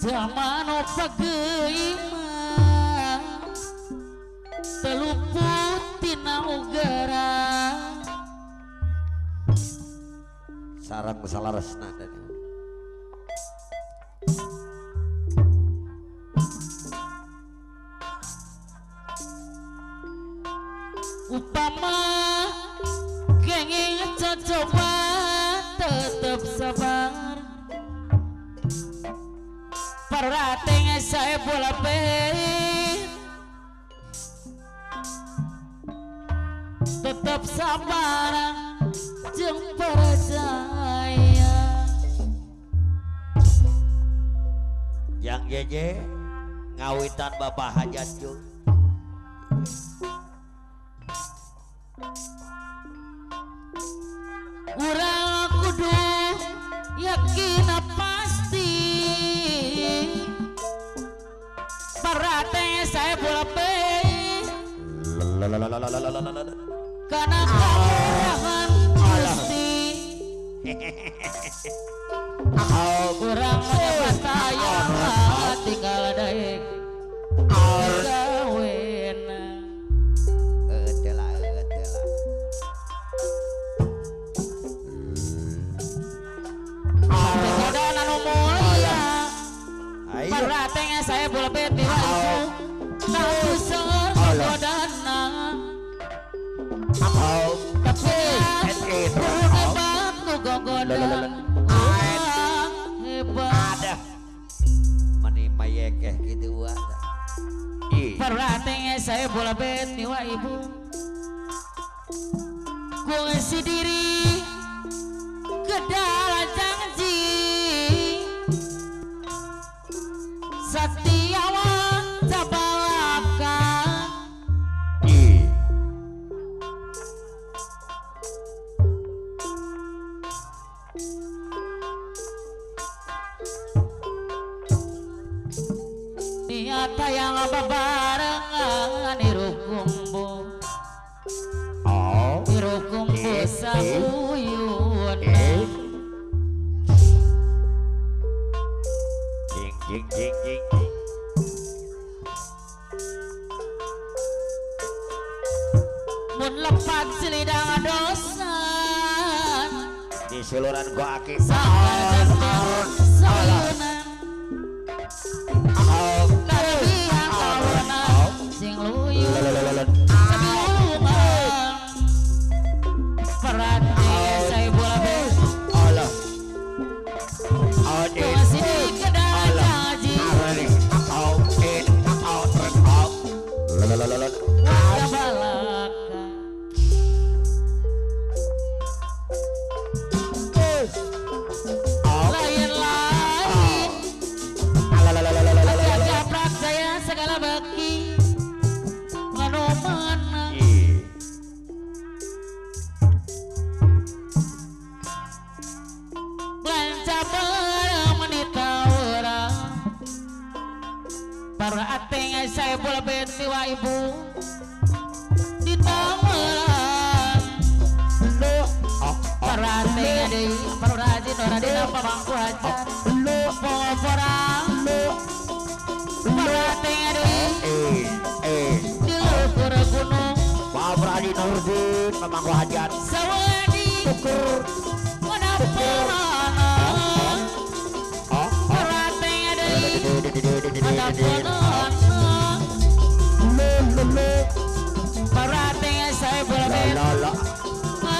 Zaman pageima teluput tina ugara sarang salaresna tadi upama kenging coba tetep sabar perhatiin saya bola tetap sabar jeung percaya yang jeje ngawitan bapak hajat Jung urang kudu yakin pasti perhatiin saya bola karena kemurahan Gusti kurang menyebut saya tinggal daik kawin edela kegodaan anu mulia perhatiin saya bola beti ibu tak usah kegodaan tapi hebat nu gogodan hebat mani mayekeh gitu ada perhatiin saya bola beti wa ibu ku ngisi diri ke dalam janji setiawan tabalakan niata yang babarengan irukumbu irukumbu sabuyun jing mun lepat silidang dosan di seluruhan gua aki sayunan kalebihan kawanan sing luyun sabungan perhatiin saya bola bes masih di kedai haji perhatiin saya bola beti wa ibu di tamuran Raden pamangku hajat porang parateng deui di leukur gunung Pak Pradi Nurdin pamangku hajat sawadi tukur panapanan parateng deui panapanan parateng saya boleh lala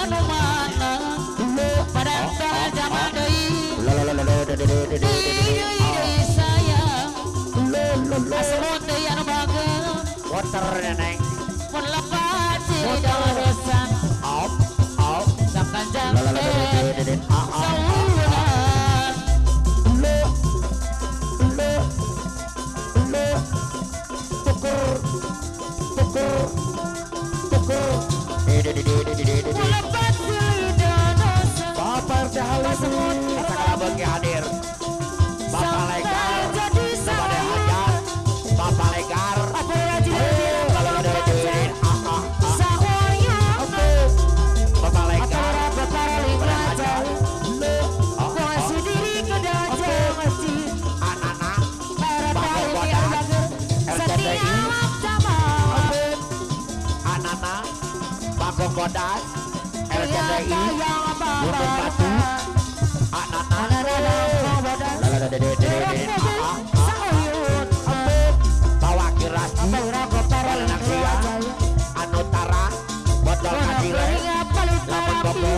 anu mana padang tanah zaman deui sayang asemut deui anu bageun water neneng mun lepat di dosan op sakan lala jangkep saulan mun lepat di dosan Bapak Dahulu segala bagi hadir Bapak Legar jadi kepada hajat Bapak Legar apa rajin kalau ada duit saoyo Bapak Legar bapak kepada hajat kuasi diri ke dajang masjid anak-anak para Bapak tali Bodas bager RCTI setiap sama anak-anak Bapak Bodas RCTI yang Gunung Batu anak-anak bawa kirasi Balenang Siang Anutara Bodol Hadiren Lamun Bobo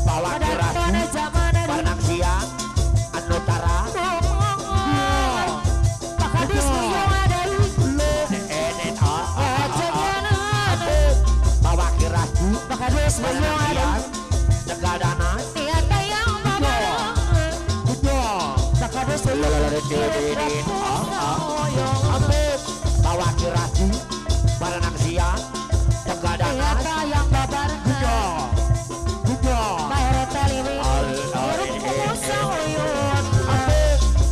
bawa kirasi Balenang Siang Anutara bawa kirasi Balenang Siang Negadana bawa kirasi Balenang Siang Negadana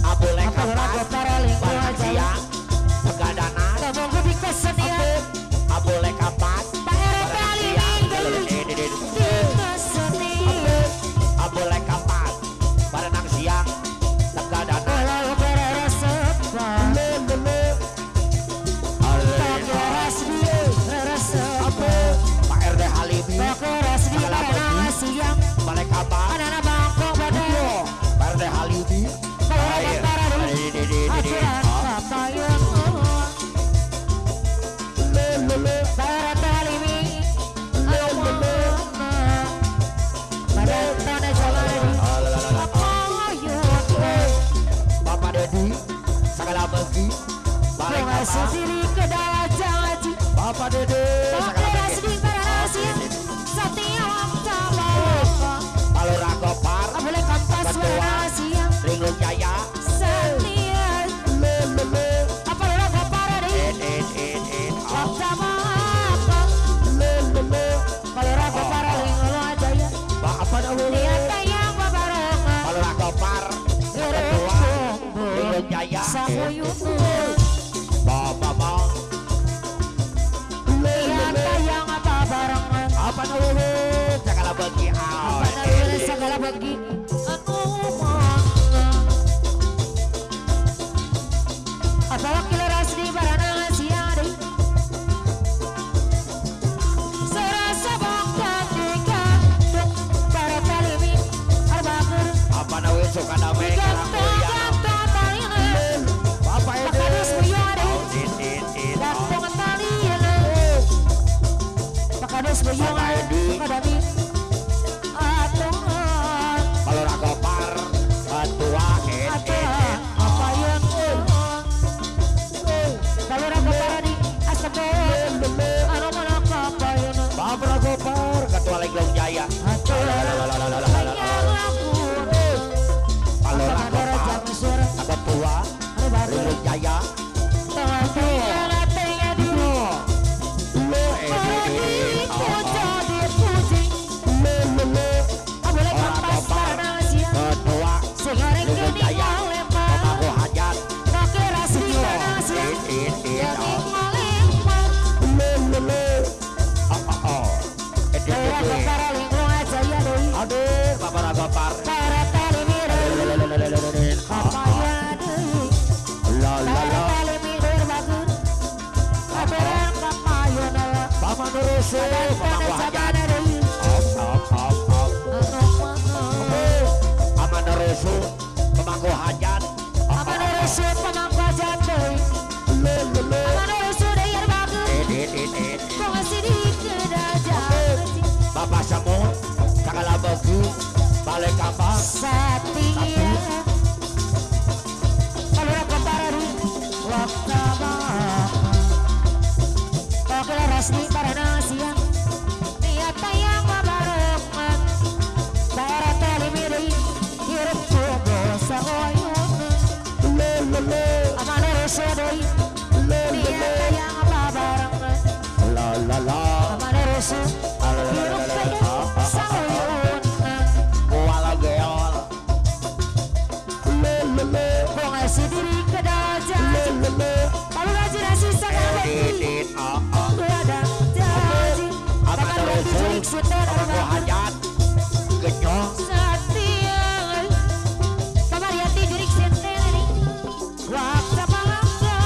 Abu Lekapan Balenang Siang Negadana Abu Lekapan Abu Lekapan Balenang Siang Negadana Pak RD Halimi Balekapan Pak RD Halimi Bapak Dedi segala bagi Balekapan Diri ke dajang haji Bapak Dedi segala bagi Palura Gopar Ketua Ringun Jaya apa namanya Palura Gopar Ketua Ringun Jaya Bapak Bang apa namanya segala bagi segala bagi apa wakil rasdi baranang siang serasa bangkat digantung para talimi arbakur apa namanya suka damai karang mulia Bapak itu gantung talian pakades buyung kadami atungan Palura Bapak para tali mirip kapayan la la la tali mirip bagus aturan kapayan Paman Rusu pemangku hajat Paman Rusu pemangku hajat Paman Rusu pemangku hajat Paman Rusu dayar bagus kok masih di kedajang Bapak Samud segala bagi balik kapal Satya kalau aku parari waktu oke resmi para siang niat yang bareng para tali mirip hirup coba saoyun aman Rusu doi niat yang bareng la la la aman Rusu hirup saoyun wala geol kok ngasih diri ke dajah kalau gaji nasi sangat didit ada janji Paman Rusu pemangku hajat genyong Satya Paman Yati jurik senteng ini waktu palangga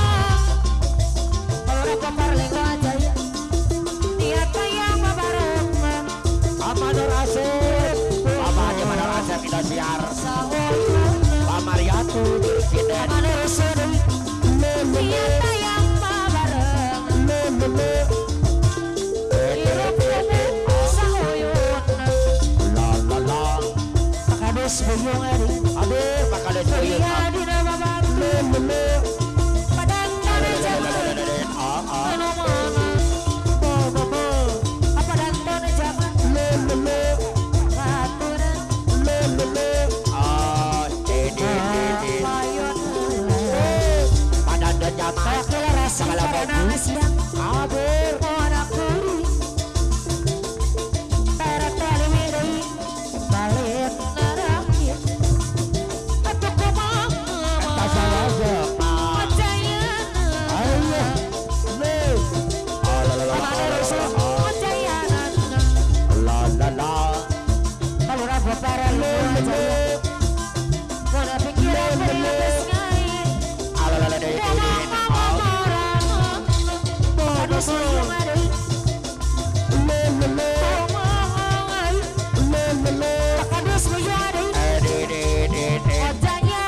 kalau nak kompar lenggo aja ya niat yang bareng Paman Rasul Bapak aja mana rasa kita siar sawoyun Pak Mariatu dirisinden Paman Rusu niat yang bareng hirup sawoyun la la la kadus buyung eri aduh pakale tuyul Iya di nama baru padang tanah zaman mana mana apa dan tanah zaman aturan didit payun pada ada zaman kakil rasa segala karena bagus siang aduh anak kuri para tali mirip balik narakit atau komang tak salah jemaah ayo nih la la la la la la kalau ragu para lu jaya mana pikiran berikas ngai ala la la didit ada suyung ada ada suyung ada didit wajahnya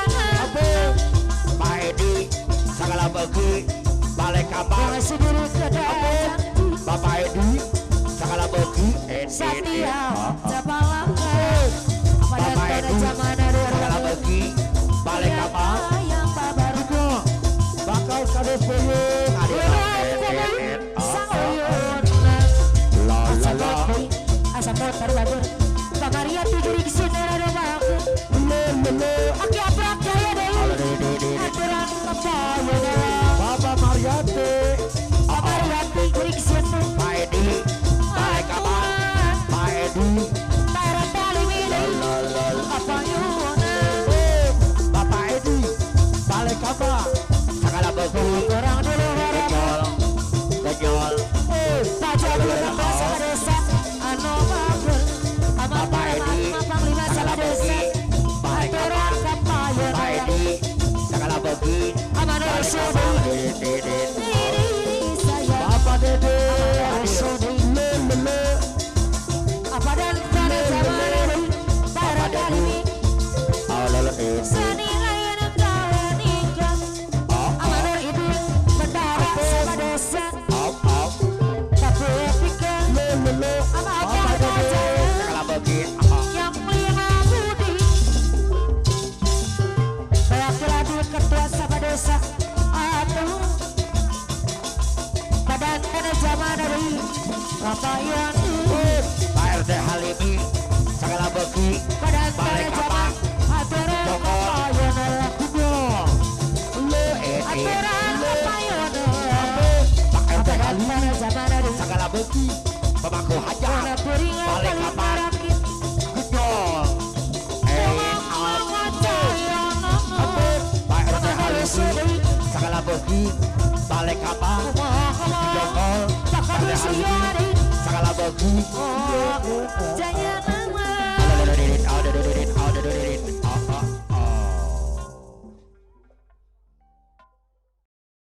Pak Edi segala bagi balik kapal masih diri kedai Bapak Edi segala bagi Satya Japalang apa dan Bapak tanah Edi zaman ada segala bagi balik kapal yang babar bakal kades puyung sawoyun la la la asam motor badur Pamaria tujuh di sini ada bagus Aki abrak jaya deh aturan kapayan Bapak Mariati Pamariati jurik sini Pak Edi balik kapal Pak Edi para tali mirip la la la kapayun Bapak Edi balik kapal segala bagi kurang dulu harap gejol saja dulu nambah sama desa anu bagus amal Bapak Edi panglima sama segala desa bagi balik aturan kapal kapayan Pak Edi segala bagi aman balik Rusu kapal didit diri saya Bapak Dede Rusu apa dan tanah zaman para tali senilai negara nikah amanur itu bendara sama desa tapi pikir ama apa aja segala bagi yang lima budi laki-laki ketua sama desa aduh badan tanah zaman dari kapayan Pak RT Halimi segala bagi badan balik tanah kapal zaman aturan kapayan aturan kapayan Pak RT badan Halimi tanah zaman dari segala bagi pemangku hajat Mana piringan balik paling kapal marakit gejol Pak RT Halimi segala bagi balik kapal jokol RT Halimi segala bagi Jaya